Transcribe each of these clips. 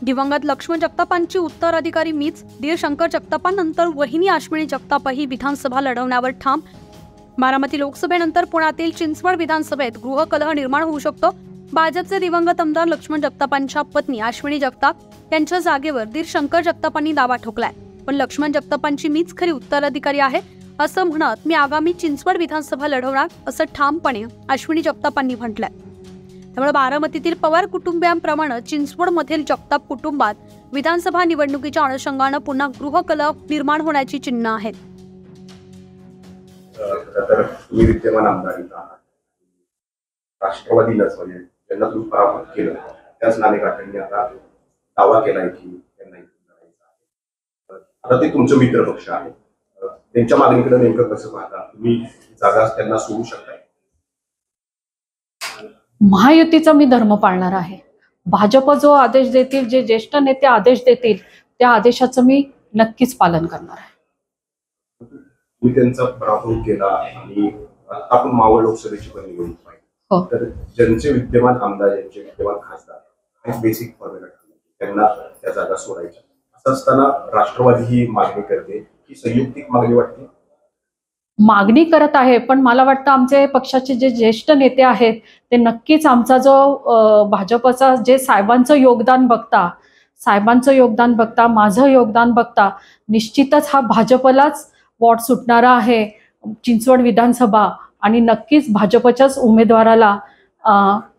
दिवंगत लक्ष्मण जगतापांची उत्तराधिकारी मीच, धीर शंकर जगतापांनंतर वहिनी अश्विनी जगतापही विधानसभा लढवण्यावर ठाम। बारामती लोकसभेनंतर पुण्यातील चिंचवड विधानसभेत गृहकलह निर्माण होऊ शकतो। भाजपचे दिवंगत आमदार लक्ष्मण जगतापांच्या पत्नी अश्विनी जगताप यांच्या जागेवर धीर शंकर जगतापांनी दावा ठोकलाय। पण लक्ष्मण जगतापांची मीच खरी उत्तराधिकारी आहे असं म्हणत मी आगामी चिंचवड विधानसभा लढवणार असं ठामपणे अश्विनी जगतापांनी म्हटलंय। त्यामुळे बारामतीतील पवार कुटुंबियांप्रमाणे चिंचवडमधील जगताप कुटुंबात विधानसभा निवडणुकीच्या अनुषंगाने पुन्हा गृहकलह निर्माण होण्याची चिन्ह आहेत। तर तुम्ही विद्यमान आमदार राष्ट्रवादीलाच म्हणजे त्यांना तुम्ही पराभूत केलं, त्याच नाणेकाठांनी आता दावा केलाय की त्यांना आता ते तुमचं मित्र पक्ष आहे, त्यांच्या मागणीकडे नेमकं कसं पाहता तुम्ही? जागा त्यांना सोडू शकताय? महायुतीचा मी धर्म पाळणार आहे। भाजप जो आदेश देतील, जे ज्येष्ठ नेते आदेश देतील, त्या आदेशाचं मी नक्कीच पालन करणार आहे। तुम्ही त्यांचा पराभव केला आणि आपण मावळ लोकसभेची पण निवडणूक पाहिजे, तर ज्यांचे विद्यमान आमदार, ज्यांचे विद्यमान खासदार हे बेसिक फॉर्म्युला त्यांना त्या जागा सोडायच्या, असं असताना राष्ट्रवादी ही मागणी करते, ही संयुक्तिक मागणी वाटते? मागणी करत आहे, पण मला वाटतं आमचे पक्षाचे जे ज्येष्ठ नेते आहेत ते नक्कीच आमचा जो भाजपचा जे साहेबांचं योगदान बघता माझं योगदान बघता निश्चितच हा भाजपलाच वॉट सुटणारा आहे चिंचवड विधानसभा, आणि नक्कीच भाजपच्याच उमेदवाराला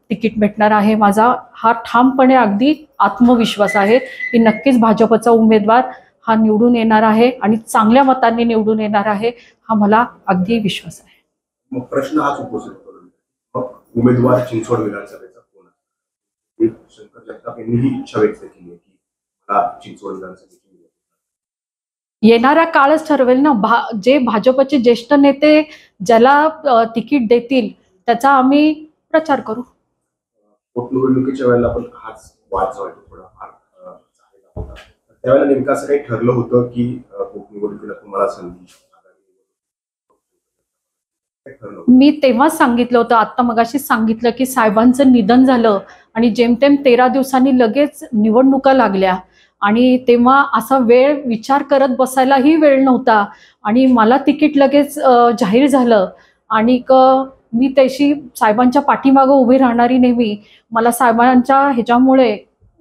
तिकीट भेटणार आहे। माझा हा ठामपणे अगदी आत्मविश्वास आहे की नक्कीच भाजपचा उमेदवार हा निवडून येणार आहे आणि चांगल्या मतांनी निवडून येणार आहे, हा मला अगदी विश्वास आहे। मग प्रश्न हाच उपस्थित करून उमेदवार चिंचवड विधानसभेचा कोण आहे? शंकर जगताप यांनी ही इच्छा व्यक्त केली आहे की मला चिंचवड विधानसभेची येणारा काळच ठरवेल ना। जे भाजपचे ज्येष्ठ नेते ज्याला तिकीट देतील त्याचा आम्ही प्रचार करू। पोटनिवडणुकीच्या वेळेला पण हाच वाद जो आहे थोडा फार झालेला होता, त्यावेळेला नेमकं असं काही ठरलं होतं की पोटनिवडणुकीला तुम्हाला संधी? मी तेव्हाच सांगितलं होतं, आता मगाशीच सांगितलं की साहेबांचं निधन झालं आणि जेमतेम 13 दिवसांनी लगेच निवडणुका लागल्या आणि तेव्हा असा वेळ विचार करत बसायलाही वेळ नव्हता आणि मला तिकीट लगेच जाहीर झालं आणि मी त्याशी साहेबांच्या पाठीमागं उभी राहणारी नेहमी। मला साहेबांच्या ह्याच्यामुळे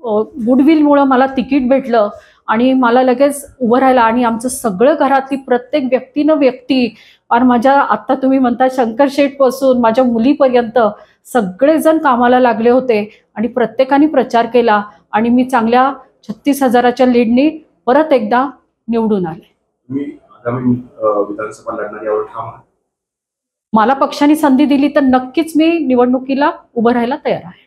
गुडविलमुळे मला तिकीट भेटलं आणि मला लगेच उभं राहिलं आणि आमचं सगळं घरातली प्रत्येक व्यक्ती और माझ्या आत्ता तुम्ही म्हणता शंकर शेठ पासून माझ्या मुलीपर्यंत सगळेजण कामाला लागले होते आणि प्रत्येकाने प्रचार केला आणि मी चांगल्या 36,000च्या लीडनी परत एकदा निवडून आले। तुम्ही आगामी विधानसभा लढणार यावर ठाम आहात? मला पक्षाने संधी दिली तर नक्कीच मी निवडणुकीला उभं राहायला तयार आहे।